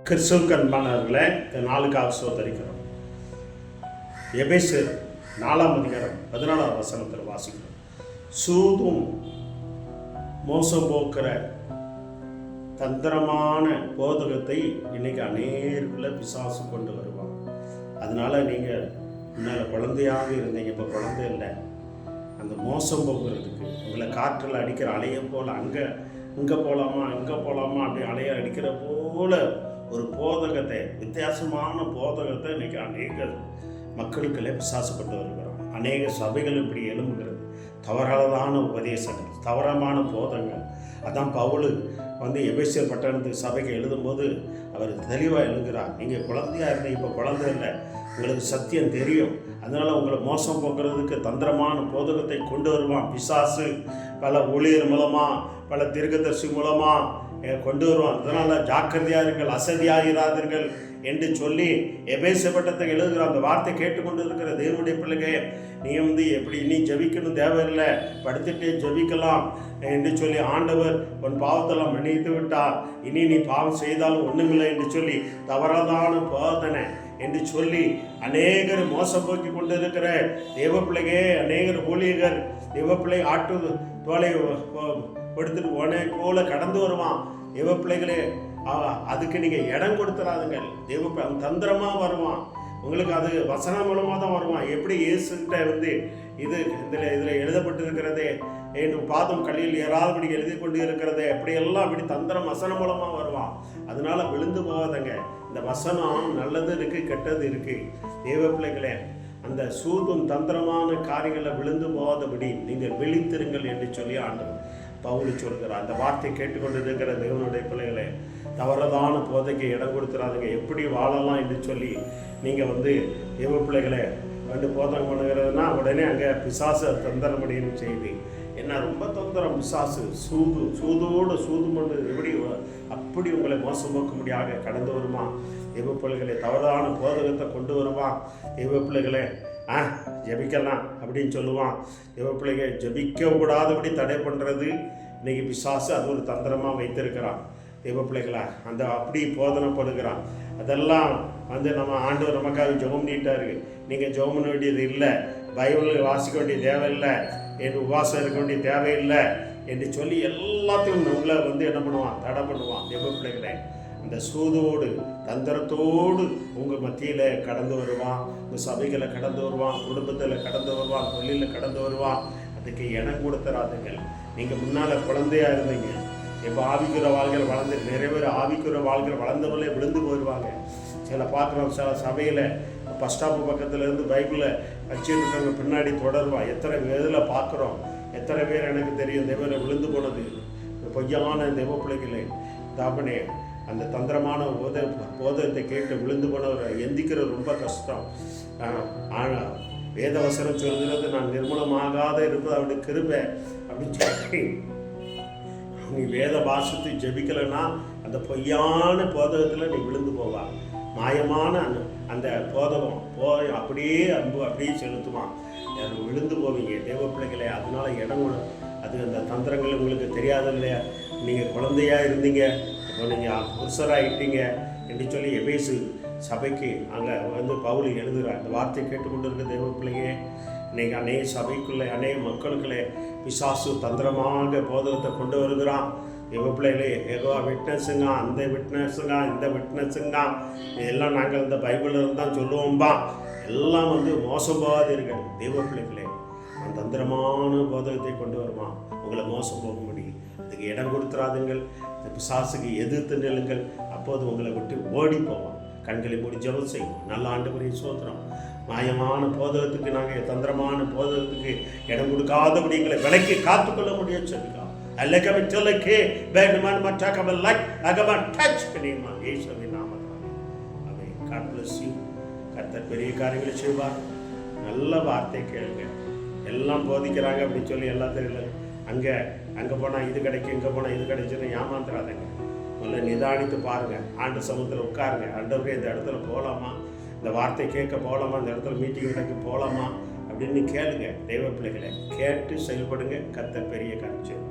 கிறிஸ்துவுக்கு அன்பானவர்களே, இந்த நாளுக்காக சோதரிக்கிறோம். எபேசியர் 4:14 வாசிக்கிறோம். சூதும் மோசம் போக்குற தந்திரமான போதகத்தை இன்னைக்கு அநேகருக்குள்ள பிசாசு கொண்டு வருவாங்க. அதனால நீங்கள் முன்னால் குழந்தையாக இருந்தீங்க, இப்போ குழந்தை இல்லை. அந்த மோசம் போக்குறதுக்கு உங்களை காற்றில் அடிக்கிற அலையை போல் இங்கே போகலாமா அப்படி அலையை அடிக்கிற போல ஒரு போதகத்தை, வித்தியாசமான போதகத்தை இன்னைக்கு அநேக மக்களுக்குள்ளே பிசாசுப்பட்டு வருகிறோம். அநேக சபைகள் இப்படி எழும்புகிறது. தவறான உபதேசங்கள், தவறான போதங்கள். அதான் பவுல் எபேசியர் பட்டணத்துக்கு சபைக்கு எழுதும்போது அவர் தெளிவாக எழுதுகிறார். நீங்கள் குழந்தையாக இருந்தீங்க, இப்போ குழந்தை இல்லை, உங்களுக்கு சத்தியம் தெரியும். அதனால் உங்களை மோசம் போக்குறதுக்கு தந்திரமான போதகத்தை கொண்டு வருவான் பிசாசு. பல ஊழியர் மூலமாக, பல தீர்க்கதரிசி மூலமாக கொண்டு வருவான். அதனால் ஜாக்கிரதையாக இருங்கள், அசதியாகிறாதீர்கள் என்று சொல்லி எபேசியர் பட்டணத்தை எழுதுகிற அந்த வார்த்தை கேட்டுக்கொண்டு இருக்கிற தேவனுடைய பிள்ளைங்க, நீ எப்படி இனி ஜெபிக்கணும் தேவையில்லை, படுத்துட்டே ஜெபிக்கலாம் என்று சொல்லி ஆண்டவர் உன் பாவத்தெல்லாம் மன்னித்து விட்டார், இனி நீ பாவம் செய்தாலும் ஒன்றுமில்லை என்று சொல்லி தவறான போதனை என்று சொல்லி அநேகர் மோசம் போக்கி கொண்டு இருக்கிற தேவ பிள்ளைகே, அநேகர் ஊழியர்கள் தேவ பிள்ளை ஆட்டு தோலை கொடுத்துட்டு உடனே போல கடந்து வருவான். தேவ பிள்ளைகளே, அதுக்கு நீங்கள் இடம் கொடுத்துறாதுங்க. தேவ தந்திரமாக வருவான். உங்களுக்கு அது வசனம் மூலமாக தான் வருவான். எப்படி இயேசுகிட்ட இதில் எழுதப்பட்டிருக்கிறதே, என்று பாதம் கல்லில் ஏறாதபடி எழுதி கொண்டு இருக்கிறதே, அப்படியெல்லாம் அப்படி தந்திரம் வசனம் மூலமாக வருவான். அதனால விழுந்து போகாதங்க. இந்த வசனம் நல்லது இருக்கு, கெட்டது இருக்கு. தேவ பிள்ளைகளே, அந்த சூதும் தந்திரமான காரியங்களை விழுந்து போகாதபடி நீங்கள் விழித்திருங்கள் என்று சொல்லி ஆண்டவர் பவுல் சொல்கிறார். அந்த வார்த்தை கேட்டுக்கொண்டு இருக்கிற தேவனுடைய பிள்ளைகளே, தவறான போதைக்கு இடம் கொடுத்துறாதுங்க. எப்படி வாழலாம் என்று சொல்லி நீங்கள் தேவ பிள்ளைகளை போதகம் பண்ணுகிறதுனா உடனே அங்கே பிசாசு தந்திரமடின்னு செய்தி என்ன ரொம்ப தந்திரம். பிசாசு சூது பண்ணு எப்படி அப்படி உங்களை மோசம் போக்க முடியாத கடந்து வருமா. தேவ பிள்ளைகளை தவறான போதகத்தை கொண்டு வருவான். தேவ பிள்ளைகளை ஜெபிக்கலாம் அப்படின்னு சொல்லுவான். தேவ பிள்ளைகள் ஜெபிக்க கூடாதபடி தடை பண்ணுறது இன்னைக்கு பிசாசு அது ஒரு தந்திரமாக வைத்திருக்கிறான். தேவ பிள்ளைகளா அப்படி போதனைப்படுகிறான். அதெல்லாம் நம்ம ஆண்டவர் நமக்காக ஜெபம் பண்ணிட்டாரு. நீங்கள் ஜெபம் பண்ண வேண்டியது இல்லை, பைபிள் வாசிக்க வேண்டிய தேவையில்லை, என் உபவாசம் இருக்க வேண்டிய தேவையில்லை என்று சொல்லி எல்லாத்தையும் உங்களை என்ன பண்ணுவான், தடை பண்ணுவான். தேவ பிள்ளைகளை, அந்த சூதோடு தந்திரத்தோடு உங்கள் மத்தியில் கடந்து வருவான். உங்கள் சபைகளை கடந்து வருவான், குடும்பத்தில் கடந்து வருவான், தொழிலில் கடந்து வருவான். அதுக்கு இடம் கொடுத்துறாதுங்கள். நீங்கள் முன்னால் குழந்தையாக இருந்தீங்க, இப்போ ஆவிக்குற வாழ்கள் வளர்ந்து நிறைய பேர் ஆவிக்குற வாழ்கள் வளர்ந்தவங்களே விழுந்து போயிடுவாங்க. சில பார்க்குறோம், சில சபையில் பஸ் ஸ்டாப்பு பக்கத்தில் இருந்து பைபிளில் வச்சுட்டு இருக்கிறவங்க பின்னாடி தொடருவான். எத்தனை இதில் பார்க்குறோம், எத்தனை பேர் எனக்கு தெரியும் தேவரை விழுந்து போனது. பொய்யான தேவ பிள்ளைகளே, தாப்பனே, அந்த தந்திரமான போதகத்தை கேட்டு விழுந்து போனவரை எந்திக்கிறது ரொம்ப கஷ்டம். ஆனால் வேதவசனம் சொல்கிறது, நான் நிர்மூலமாகாத இருப்பது அவருடைய கிருபை அப்படின்னு சொல்லி நீ வேத வாசித்து ஜெபிக்கலைன்னா அந்த பொய்யான போதகத்தில் நீ விழுந்து போவான். மாயமான அந்த போதகம் அப்படியே அப்படியே செலுத்துவான். விழுந்து போவீங்க தேவ பிள்ளைகளே. அதனால இடம் அது அந்த தந்திரங்கள் உங்களுக்கு தெரியாது இல்லையா. நீங்கள் குழந்தையாக இருந்தீங்க, இப்போ நீங்கள் புருஷராகிட்டீங்க என்று சொல்லி எபேசு சபைக்கு அங்கே பவுல் எழுதுகிறார். அந்த வார்த்தையை கேட்டுக்கொண்டு இருக்க தேவ பிள்ளைங்க, இன்னைக்கு அநேக சபைக்குள்ளே அநேக மக்களுக்குள்ளே பிசாசு தந்திரமாக போதகத்தை கொண்டு வருகிறான். தேவ பிள்ளைகளே, ஏதோ விட்னஸுங்க, அந்த விட்னஸுங்க, இந்த விட்னஸுங்க, இதெல்லாம் நாங்கள் இந்த பைபிளில் இருந்தால் சொல்லுவோம்பா. எல்லாம் மோசம் போகாதீர்கள். தேவ பிள்ளைகளே, அந்த தந்திரமான போதகத்தை கொண்டு வருவான். உங்களை மோசம் போக முடியும். அதுக்கு இடம் கொடுத்துறாதுங்கள். இந்த பிசாசுக்கு எதிர்த்து நிலுங்கள். அப்போது உங்களை விட்டு ஓடி போவான். கண்களை மூடி ஜெபம் செய்வோம். நல்ல ஆண்டவரே ஸ்தோத்திரம். மாயமான போதகத்துக்கு, நாங்கள் தந்திரமான போதகத்துக்கு இடம் கொடுக்காதபடி எங்களை விலைக்கு காத்துக்கொள்ள முடியும் சொல்லிக்கலாம். கர்த்தர் பெரிய காரியங்களை செய்வார். நல்ல வார்த்தை கேளுங்க. எல்லாம் போதிக்கிறாங்க அப்படின்னு சொல்லி எல்லாம் தெரியல. அங்கே போனால் இது கிடைக்கும், இங்கே போனால் இது கிடைச்சுன்னு ஏமாந்துடாதங்க. முதல்ல நிதானித்து பாருங்கள். ஆண்டு சமூகத்தில் உட்காருங்க. ஆண்டவரே, இந்த இடத்துல போகலாமா, இந்த வார்த்தை கேட்க போகலாமா, இந்த இடத்துல மீட்டிங் நடக்க போகலாமா அப்படின்னு கேளுங்க. தெய்வ பிள்ளைகளை கேட்டு செயல்படுங்க. கர்த்தர் பெரிய காரியம்.